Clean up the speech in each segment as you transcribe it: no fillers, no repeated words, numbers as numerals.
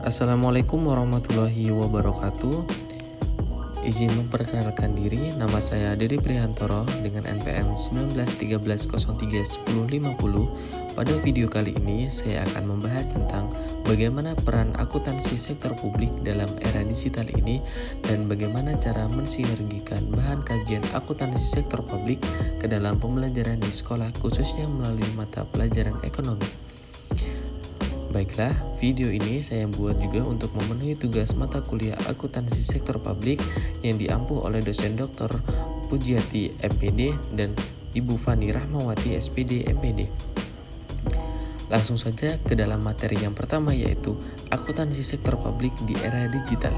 Assalamualaikum warahmatullahi wabarakatuh. Izin memperkenalkan diri, nama saya Dedi Prihantoro dengan NPM 1913031050. Pada video kali ini saya akan membahas tentang bagaimana peran akuntansi sektor publik dalam era digital ini dan bagaimana cara mensinergikan bahan kajian akuntansi sektor publik ke dalam pembelajaran di sekolah khususnya melalui mata pelajaran ekonomi. Baiklah, video ini saya buat juga untuk memenuhi tugas mata kuliah akuntansi sektor publik yang diampu oleh dosen Dr. Pujiati MPD dan Ibu Fani Rahmawati SPD MPD. Langsung saja ke dalam materi yang pertama, yaitu akuntansi sektor publik di era digital.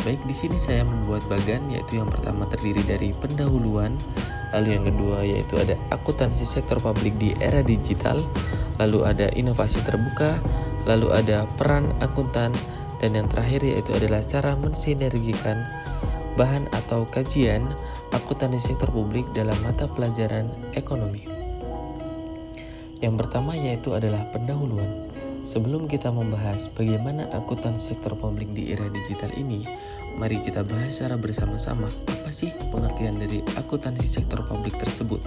Baik, di sini saya membuat bagan, yaitu yang pertama terdiri dari pendahuluan, lalu yang kedua yaitu ada akuntansi sektor publik di era digital, lalu ada inovasi terbuka, lalu ada peran akuntan, dan yang terakhir yaitu adalah cara mensinergikan bahan atau kajian akuntansi sektor publik dalam mata pelajaran ekonomi. Yang pertama yaitu adalah pendahuluan. Sebelum kita membahas bagaimana akuntansi sektor publik di era digital ini, mari kita bahas secara bersama-sama apa sih pengertian dari akuntansi sektor publik tersebut.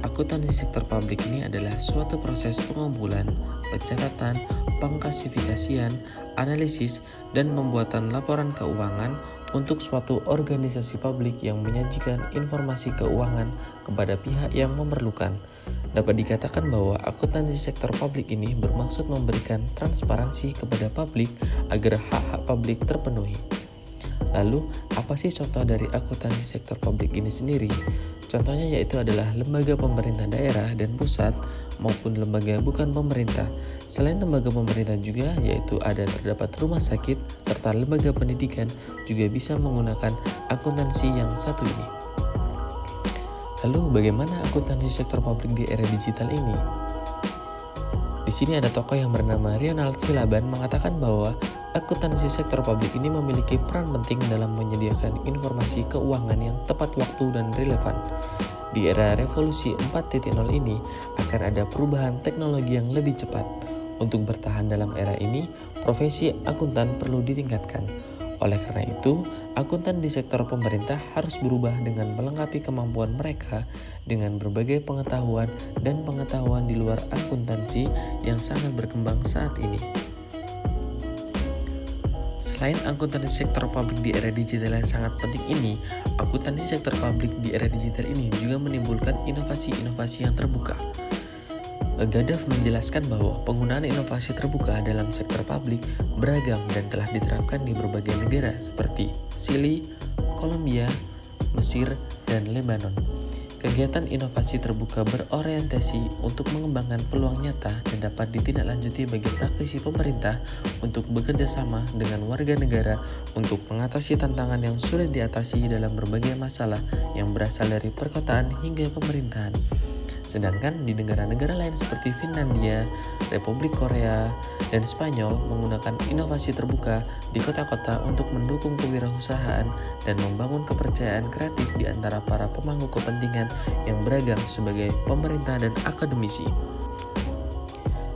Akuntansi sektor publik ini adalah suatu proses pengumpulan, pencatatan, pengklasifikasian, analisis, dan pembuatan laporan keuangan untuk suatu organisasi publik yang menyajikan informasi keuangan kepada pihak yang memerlukan. Dapat dikatakan bahwa akuntansi sektor publik ini bermaksud memberikan transparansi kepada publik agar hak-hak publik terpenuhi. Lalu, apa sih contoh dari akuntansi sektor publik ini sendiri? Contohnya yaitu adalah lembaga pemerintah daerah dan pusat maupun lembaga bukan pemerintah. Selain lembaga pemerintah juga yaitu terdapat rumah sakit serta lembaga pendidikan juga bisa menggunakan akuntansi yang satu ini. Lalu bagaimana akuntansi sektor publik di era digital ini? Di sini ada tokoh yang bernama Ronald Silaban mengatakan bahwa akuntansi sektor publik ini memiliki peran penting dalam menyediakan informasi keuangan yang tepat waktu dan relevan. Di era revolusi 4.0 ini akan ada perubahan teknologi yang lebih cepat. Untuk bertahan dalam era ini, profesi akuntan perlu ditingkatkan. Oleh karena itu, akuntan di sektor pemerintah harus berubah dengan melengkapi kemampuan mereka dengan berbagai pengetahuan dan pengetahuan di luar akuntansi yang sangat berkembang saat ini. Selain akuntansi sektor publik di era digital yang sangat penting ini, akuntansi sektor publik di era digital ini juga menimbulkan inovasi-inovasi yang terbuka. Gaddafi menjelaskan bahwa penggunaan inovasi terbuka dalam sektor publik beragam dan telah diterapkan di berbagai negara seperti Chili, Kolombia, Mesir, dan Lebanon. Kegiatan inovasi terbuka berorientasi untuk mengembangkan peluang nyata dan dapat ditindaklanjuti bagi praktisi pemerintah untuk bekerja sama dengan warga negara untuk mengatasi tantangan yang sulit diatasi dalam berbagai masalah yang berasal dari perkotaan hingga pemerintahan. Sedangkan di negara-negara lain seperti Finlandia, Republik Korea, dan Spanyol menggunakan inovasi terbuka di kota-kota untuk mendukung kewirausahaan dan membangun kepercayaan kreatif di antara para pemangku kepentingan yang beragam sebagai pemerintah dan akademisi.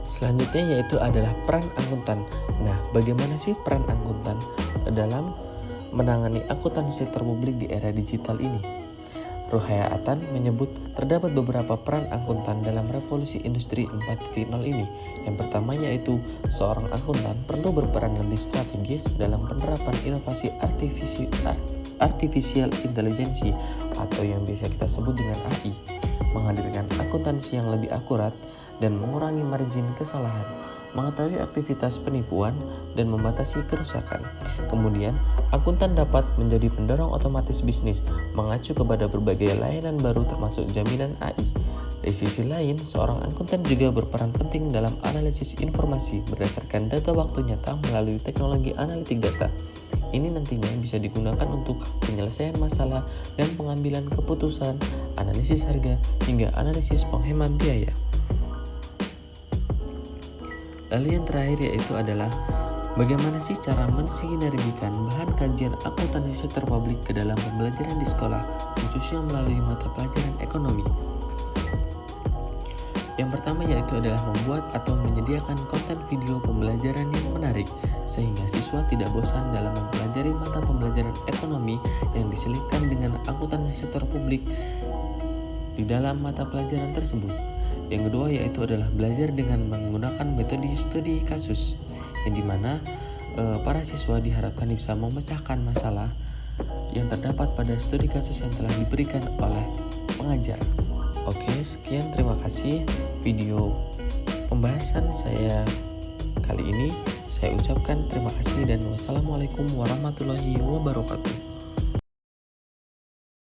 Selanjutnya yaitu adalah peran akuntan. Nah, bagaimana sih peran akuntan dalam menangani akuntansi sektor publik di era digital ini? Ruhaya Atan menyebut terdapat beberapa peran akuntan dalam revolusi industri 4.0 ini. Yang pertama yaitu seorang akuntan perlu berperan lebih strategis dalam penerapan inovasi artificial intelligence atau yang biasa kita sebut dengan AI, menghadirkan akuntansi yang lebih akurat dan mengurangi margin kesalahan, mengetahui aktivitas penipuan, dan membatasi kerusakan. Kemudian, akuntan dapat menjadi pendorong otomatis bisnis, mengacu kepada berbagai layanan baru termasuk jaminan AI. Di sisi lain, seorang akuntan juga berperan penting dalam analisis informasi berdasarkan data waktu nyata melalui teknologi analitik data. Ini nantinya bisa digunakan untuk penyelesaian masalah dan pengambilan keputusan, analisis harga, hingga analisis penghemat biaya. Lalu yang terakhir yaitu adalah bagaimana sih cara mensinergikan bahan kajian akuntansi sektor publik ke dalam pembelajaran di sekolah, khususnya melalui mata pelajaran ekonomi. Yang pertama yaitu adalah membuat atau menyediakan konten video pembelajaran yang menarik. menarik, sehingga siswa tidak bosan dalam mempelajari mata pembelajaran ekonomi yang diselipkan dengan akuntansi sektor publik di dalam mata pelajaran tersebut. Yang kedua yaitu adalah belajar dengan menggunakan metode studi kasus, yang dimana para siswa diharapkan bisa memecahkan masalah yang terdapat pada studi kasus yang telah diberikan oleh pengajar. Oke, sekian, terima kasih video pembahasan saya kali ini. Saya ucapkan terima kasih dan wassalamualaikum warahmatullahi wabarakatuh.